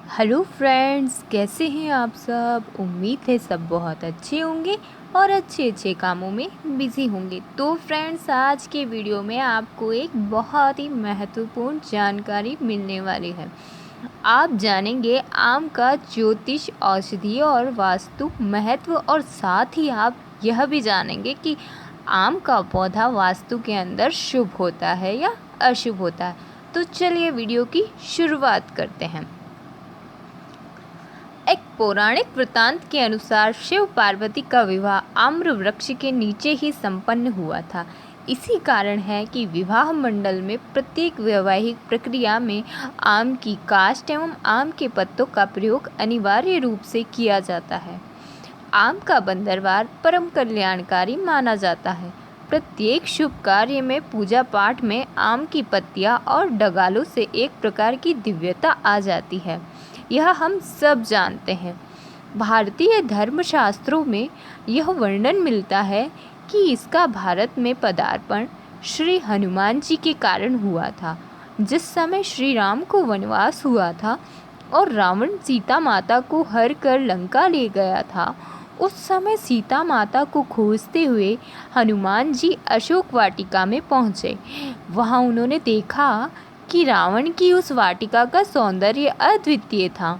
Hello friends, कैसे हैं आप सब। उम्मीद है सब बहुत अच्छे होंगे और अच्छे अच्छे कामों में बिजी होंगे। तो फ्रेंड्स, आज के वीडियो में आपको एक बहुत ही महत्वपूर्ण जानकारी मिलने वाली है। आप जानेंगे आम का ज्योतिष, औषधि और वास्तु महत्व, और साथ ही आप यह भी जानेंगे कि आम का पौधा वास्तु के अंदर शुभ होता है या अशुभ होता है। तो चलिए वीडियो की शुरुआत करते हैं। एक पौराणिक वृतांत के अनुसार शिव पार्वती का विवाह आम्र वृक्ष के नीचे ही संपन्न हुआ था। इसी कारण है कि विवाह मंडल में प्रत्येक वैवाहिक प्रक्रिया में आम की काष्ठ एवं आम के पत्तों का प्रयोग अनिवार्य रूप से किया जाता है। आम का बंदरवार परम कल्याणकारी माना जाता है। प्रत्येक शुभ कार्य में, पूजा पाठ में आम की पत्तियां और डगालों से एक प्रकार की दिव्यता आ जाती है। यह हम सब जानते हैं। भारतीय धर्मशास्त्रों में यह वर्णन मिलता है कि इसका भारत में पदार्पण श्री हनुमान जी के कारण हुआ था। जिस समय श्री राम को वनवास हुआ था और रावण सीता माता को हर कर लंका ले गया था, उस समय सीता माता को खोजते हुए हनुमान जी अशोक वाटिका में पहुँचे। वहाँ उन्होंने देखा कि रावण की उस वाटिका का सौंदर्य अद्वितीय था।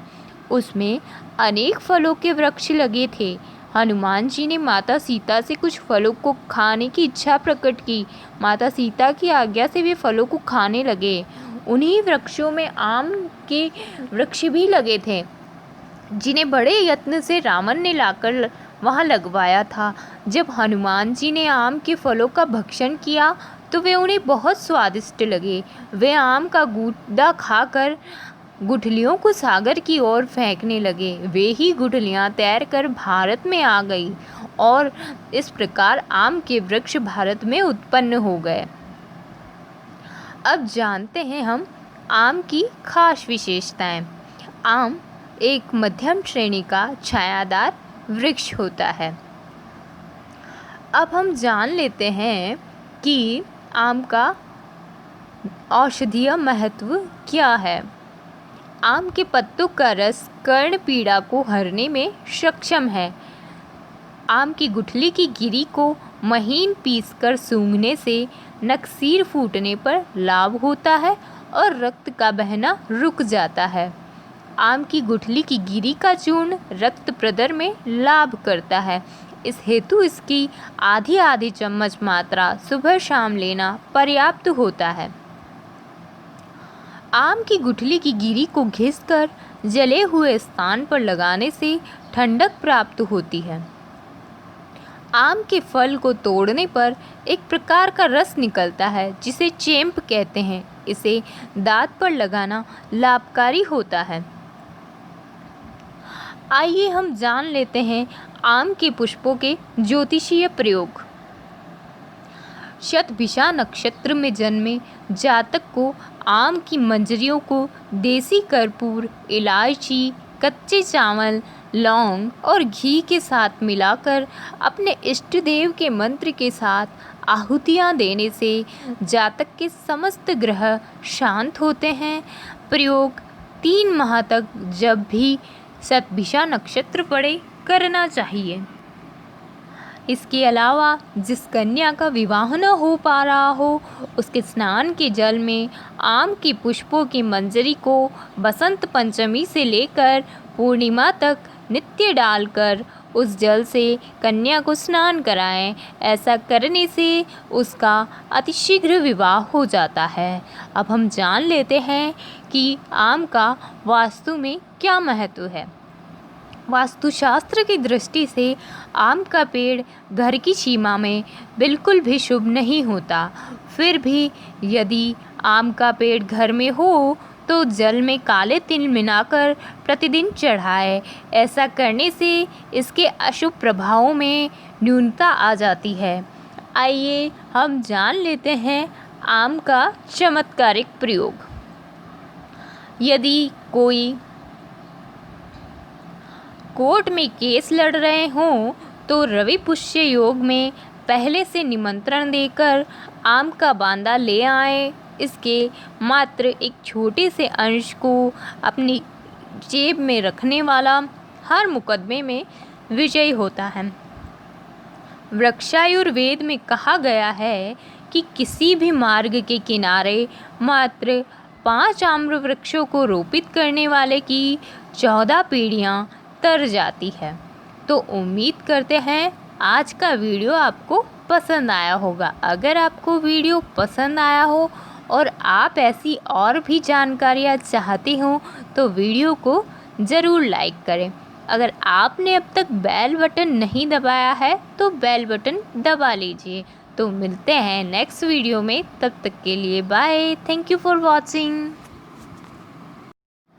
उसमें अनेक फलों के वृक्ष लगे थे। हनुमान जी ने माता सीता से कुछ फलों को खाने की इच्छा प्रकट की। माता सीता की आज्ञा से वे फलों को खाने लगे। उन्हीं वृक्षों में आम के वृक्ष भी लगे थे, जिन्हें बड़े यत्न से रावण ने लाकर वहाँ लगवाया था। जब हनुमान जी ने आम के फलों का भक्षण किया तो वे उन्हें बहुत स्वादिष्ट लगे। वे आम का गूदा खाकर गुठलियों को सागर की ओर फेंकने लगे। वे ही गुठलियाँ तैरकर भारत में आ गई और इस प्रकार आम के वृक्ष भारत में उत्पन्न हो गए। अब जानते हैं हम आम की खास विशेषताएं। आम एक मध्यम श्रेणी का छायादार वृक्ष होता है। अब हम जान लेते हैं कि आम का औषधीय महत्व क्या है। आम के पत्तों का रस कर्ण पीड़ा को हरने में सक्षम है। आम की गुठली की गिरी को महीन पीसकर सूंघने से नक्सीर फूटने पर लाभ होता है और रक्त का बहना रुक जाता है। आम की गुठली की गिरी का चूर्ण रक्त प्रदर में लाभ करता है। इस हेतु इसकी आधी आधी चम्मच मात्रा सुबह शाम लेना पर्याप्त होता है। आम की गुठली की गिरी को घिसकर जले हुए स्थान पर लगाने से ठंडक प्राप्त होती है। आम के फल को तोड़ने पर एक प्रकार का रस निकलता है, जिसे चेम्प कहते हैं। इसे दांत पर लगाना लाभकारी होता है। आइए हम जान लेते हैं आम के पुष्पों के ज्योतिषीय प्रयोग। शतभिषा नक्षत्र में जन्मे जातक को आम की मंजरियों को देसी कर्पूर, इलायची, कच्चे चावल, लौंग और घी के साथ मिलाकर अपने इष्ट देव के मंत्र के साथ आहुतियाँ देने से जातक के समस्त ग्रह शांत होते हैं। प्रयोग 3 माह तक जब भी शतभिषा नक्षत्र पड़े करना चाहिए। इसके अलावा जिस कन्या का विवाह न हो पा रहा हो, उसके स्नान के जल में आम के पुष्पों की मंजरी को बसंत पंचमी से लेकर पूर्णिमा तक नित्य डालकर उस जल से कन्या को स्नान कराएं। ऐसा करने से उसका अतिशीघ्र विवाह हो जाता है। अब हम जान लेते हैं कि आम का वास्तु में क्या महत्व है। वास्तुशास्त्र की दृष्टि से आम का पेड़ घर की सीमा में बिल्कुल भी शुभ नहीं होता। फिर भी यदि आम का पेड़ घर में हो तो जल में काले तिल मिलाकर प्रतिदिन चढ़ाए। ऐसा करने से इसके अशुभ प्रभावों में न्यूनता आ जाती है। आइए हम जान लेते हैं आम का चमत्कारिक प्रयोग। यदि कोई कोर्ट में केस लड़ रहे हों तो रवि पुष्य योग में पहले से निमंत्रण देकर आम का बांदा ले आए। इसके मात्र एक छोटे से अंश को अपनी जेब में रखने वाला हर मुकदमे में विजयी होता है। वृक्षायुर्वेद में कहा गया है कि किसी भी मार्ग के किनारे मात्र 5 आम्र वृक्षों को रोपित करने वाले की 14 पीढ़ियां तर जाती है। तो उम्मीद करते हैं आज का वीडियो आपको पसंद आया होगा। अगर आपको वीडियो पसंद आया हो और आप ऐसी और भी जानकारियाँ चाहते हो तो वीडियो को ज़रूर लाइक करें। अगर आपने अब तक बेल बटन नहीं दबाया है तो बेल बटन दबा लीजिए। तो मिलते हैं नेक्स्ट वीडियो में, तब तक के लिए bye. Thank you for watching.